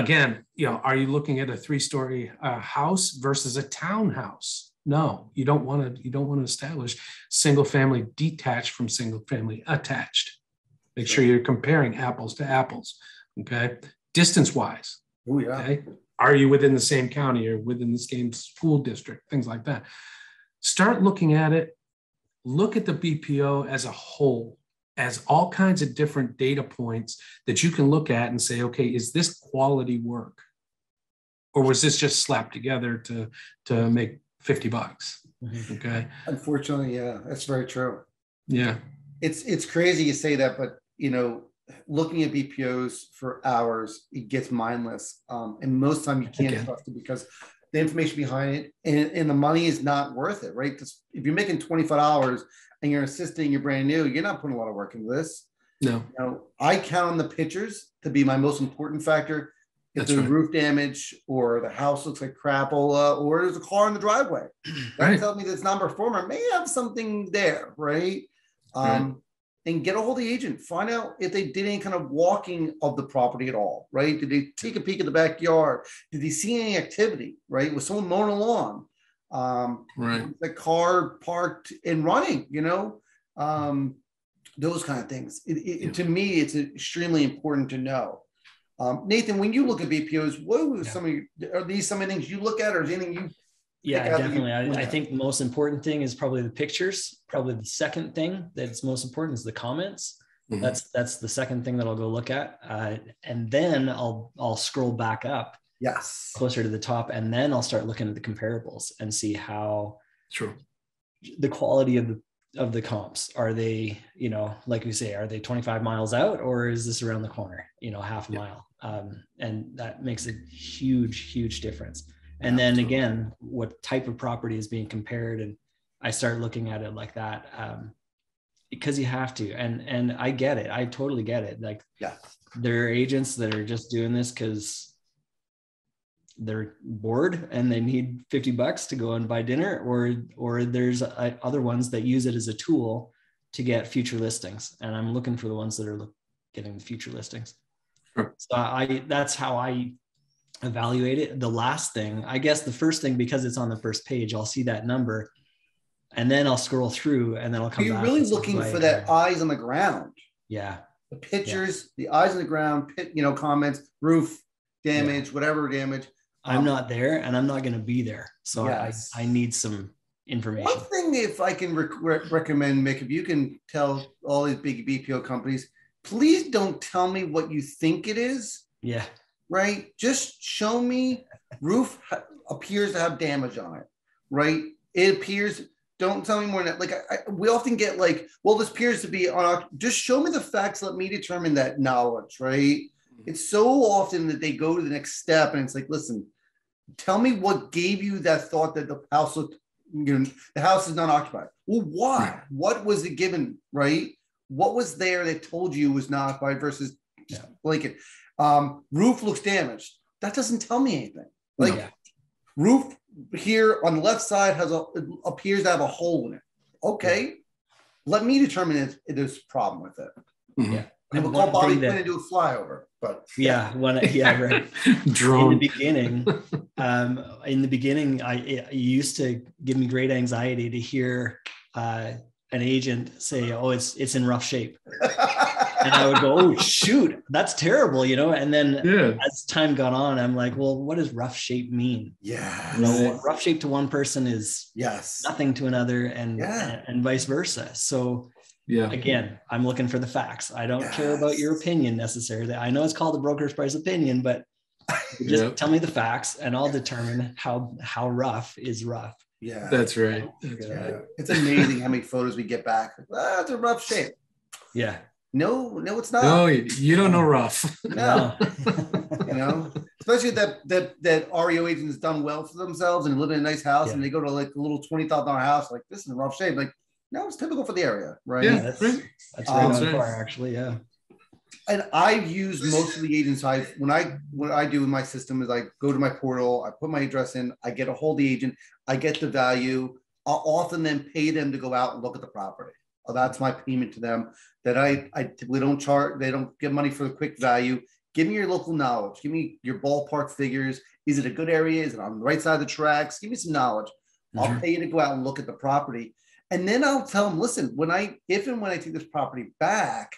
again, are you looking at a 3-story house versus a townhouse? No, you don't want to establish single family detached from single family attached. Make sure you're comparing apples to apples. Okay. Distance wise. Oh, yeah. Okay. Are you within the same county or within the same school district? Things like that. Start looking at it. Look at the BPO as a whole, as all kinds of different data points that you can look at and say, okay, is this quality work? Or was this just slapped together to make $50? Mm-hmm. Okay. Unfortunately, yeah, that's very true. Yeah. It's crazy you say that, but looking at BPOs for hours, it gets mindless. And most of the time you can't trust it because the information behind it and the money is not worth it, right? Because if you're making $25 and you're assisting, you're brand new, you're not putting a lot of work into this. No. I count on the pictures to be my most important factor. If there's roof damage or the house looks like crapola or there's a car in the driveway, that tells me that it's non-performer may have something there, right? And get a hold of the agent. Find out if they did any kind of walking of the property at all, right? Did they take a peek at the backyard? Did they see any activity, right? Was someone mowing a lawn? The car parked and running, those kind of things. To me, it's extremely important to know. Nathan, when you look at BPOs, what are are these some of the things you look at, or is anything you? Yeah, definitely. I think the most important thing is probably the pictures. Probably the second thing that's most important is the comments. Mm-hmm. That's the second thing that I'll go look at, and then I'll scroll back up, closer to the top, and then I'll start looking at the comparables and see how the quality of the comps. Are they, like we say, are they 25 miles out, or is this around the corner? Half a mile, and that makes a huge difference. And then again, what type of property is being compared, and I start looking at it like that, because you have to. And I get it. I totally get it. Like, there are agents that are just doing this because they're bored and they need $50 to go and buy dinner, or there's other ones that use it as a tool to get future listings. And I'm looking for the ones that are getting the future listings. Sure. So that's how I evaluate it. The last thing, I guess the first thing, because it's on the first page, I'll see that number and then I'll scroll through and then I'll come back. You're really looking for that eyes on the ground. Yeah. The pictures, the eyes on the ground, comments, roof damage, whatever damage. I'm not there and I'm not going to be there. So I need some information. One thing, if I can recommend, Mick, if you can tell all these big BPO companies, please don't tell me what you think it is. Yeah. Right? Just show me roof appears to have damage on it, right? It appears, don't tell me more than that. Like we often get like, well, this appears to be on, just show me the facts. Let me determine that knowledge, right? It's so often that they go to the next step and it's like, listen, tell me what gave you that thought that the house looked, the house is not occupied. Well, why? What was it given, right? What was there that told you was not occupied versus just blanket? Roof looks damaged. That doesn't tell me anything. Roof here on the left side appears to have a hole in it. Okay, let me determine if there's a problem with it. Mm-hmm. Yeah, and we'll call Bobby Quinn and do a flyover. But right. Drone. In the beginning, it used to give me great anxiety to hear an agent say, "Oh, it's in rough shape." And I would go, "Oh, shoot, that's terrible," And then as time got on, I'm like, "Well, what does rough shape mean?" Yeah, rough shape to one person is nothing to another, and vice versa. So, again, I'm looking for the facts. I don't care about your opinion necessarily. I know it's called the broker's price opinion, but just tell me the facts, and I'll determine how rough is rough. Yeah, that's right. It's amazing how many photos we get back. It's a rough shape. Yeah. No, it's not. No, you don't know rough. No. Especially that REO agent has done well for themselves and live in a nice house and they go to like a little $20,000 house, like this is in rough shape. Like, no, it's typical for the area, right? Yeah, that's right on par, actually, yeah. And I've used most of the agents. What I do in my system is I go to my portal, I put my address in, I get a hold of the agent, I get the value. I'll often then pay them to go out and look at the property. That's my payment to them. That we don't charge. They don't get money for the quick value. Give me your local knowledge. Give me your ballpark figures. Is it a good area? Is it on the right side of the tracks? Give me some knowledge. I'll pay you to go out and look at the property. And then I'll tell them, listen, if and when I take this property back,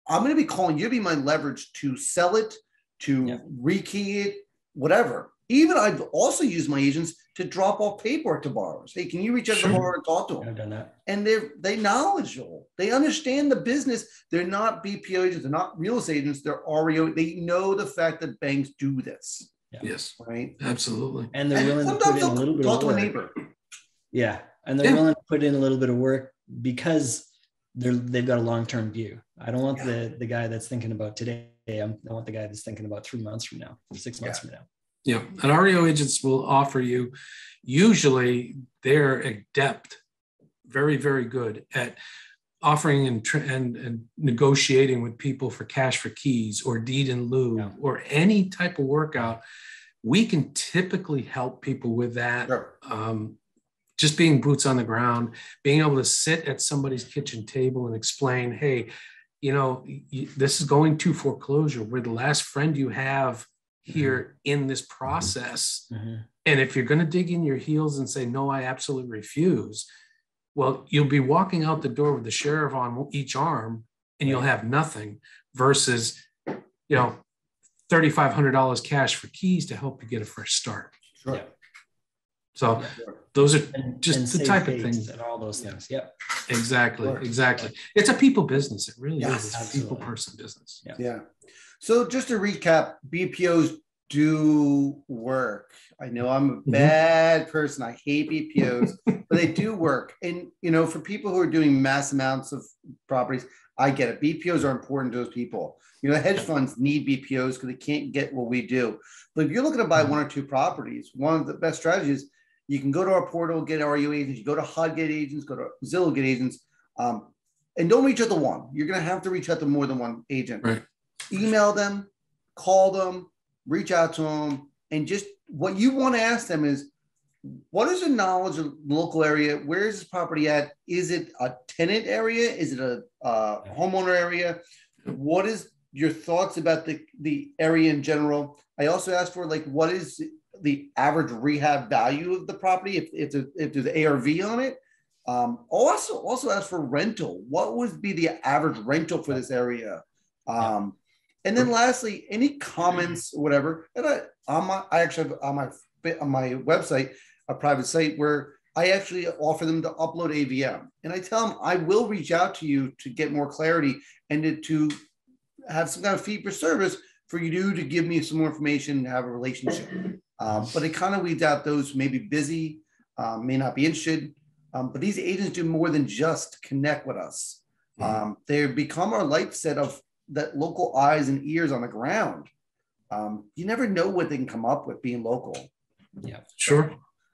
I'm going to be calling you to be my leverage to sell it, to rekey it, whatever. Even I've also used my agents to drop off paperwork to borrowers. Hey, can you reach out to the borrower and talk to them? I've done that. And they're knowledgeable. They understand the business. They're not BPO agents. They're not real estate agents. They're REO. They know the fact that banks do this. Yeah. Yes. Right. Absolutely. And they're willing to put in a little bit of work. Talk to a neighbor. Yeah. And they're willing to put in a little bit of work because they've got a long-term view. I don't want the guy that's thinking about today. I want the guy that's thinking about 3 months from now, 6 months from now. Yeah. And REO agents will offer you, usually they're adept, very, very good at offering and negotiating with people for cash for keys or deed in lieu or any type of workout. We can typically help people with that. Sure. Just being boots on the ground, being able to sit at somebody's kitchen table and explain, hey, this is going to foreclosure. We're the last friend you have here in this process. And if you're going to dig in your heels and say, no, I absolutely refuse, well, you'll be walking out the door with the sheriff on each arm and you'll have nothing versus, $3,500 cash for keys to help you get a fresh start. Sure. Yeah. So those are just the type of things. And all those things. Yep. Exactly. Exactly. It's a people business. It really is. It's a people person business. Yeah. So just to recap, BPOs do work. I know I'm a bad person. I hate BPOs, but they do work. And, for people who are doing mass amounts of properties, I get it. BPOs are important to those people. Hedge funds need BPOs because they can't get what we do. But if you're looking to buy one or two properties, one of the best strategies, you can go to our portal, get REO agents, you go to HUD, get agents, go to Zillow, get agents, and don't reach out to one. You're going to have to reach out to more than one agent. Right. Email them, call them, reach out to them, and just what you want to ask them is, what is the knowledge of the local area? Where is this property at? Is it a tenant area? Is it a homeowner area? What is your thoughts about the area in general? I also asked for what is the average rehab value of the property if there's ARV on it. Also asked for rental. What would be the average rental for this area? And then lastly, any comments or whatever. And I actually have on my website a private site where I actually offer them to upload AVM, and I tell them I will reach out to you to get more clarity and to have some kind of fee for service for you to give me some more information and have a relationship. But it kind of weeds out those who may be busy, may not be interested. But these agents do more than just connect with us. They become our light set of that local eyes and ears on the ground. You never know what they can come up with being local. Yeah,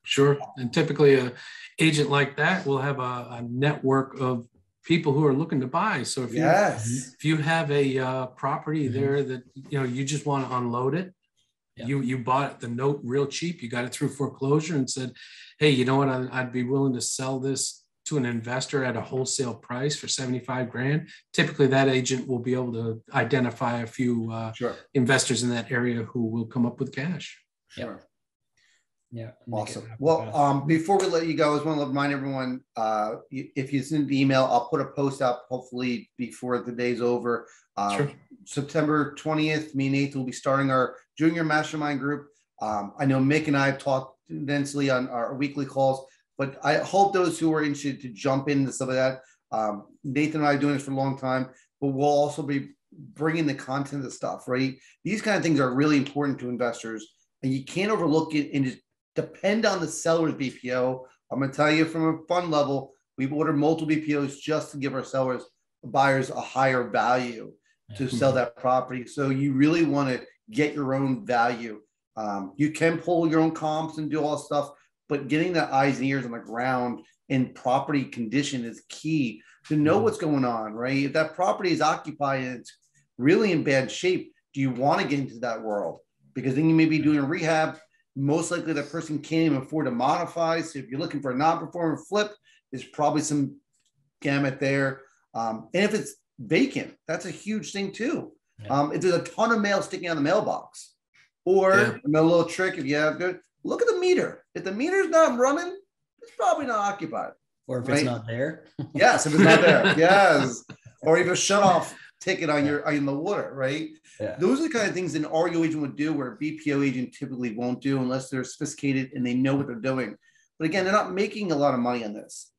Sure. And typically an agent like that will have a network of people who are looking to buy. So if you have a property there that, you just want to unload it, you bought the note real cheap, you got it through foreclosure and said, hey, you know what, I'd be willing to sell this to an investor at a wholesale price for 75 grand. Typically that agent will be able to identify a few investors in that area who will come up with cash. Sure. Yeah. Awesome. Well, before we let you go, I just want to remind everyone, if you send the email, I'll put a post up hopefully before the day's over. September 20th, me and Nathan will be starting our junior mastermind group. I know Mick and I have talked densely on our weekly calls, but I hope those who are interested to jump into some of that. Nathan and I are doing this for a long time, but we'll also be bringing the content of stuff, right? These kind of things are really important to investors, and you can't overlook it and just depend on the seller's BPO. I'm going to tell you from a fund level, we've ordered multiple BPOs just to give our buyers a higher value to sell that property. So you really want to get your own value. You can pull your own comps and do all that stuff, but getting the eyes and ears on the ground in property condition is key to know what's going on, right? If that property is occupied and it's really in bad shape, do you want to get into that world? Because then you may be doing a rehab. Most likely that person can't even afford to modify. So if you're looking for a non-performing flip, there's probably some gamut there. And if it's vacant, that's a huge thing too. Yeah. If there's a ton of mail sticking out of the mailbox, or a little trick, if you have good, look at the meter. If the meter's not running, it's probably not occupied. Or if it's not there. Yes, if it's not there. Yes. Or even a shut-off ticket on your in the water, right? Yeah. Those are the kind of things an REO agent would do where a BPO agent typically won't do unless they're sophisticated and they know what they're doing. But again, they're not making a lot of money on this.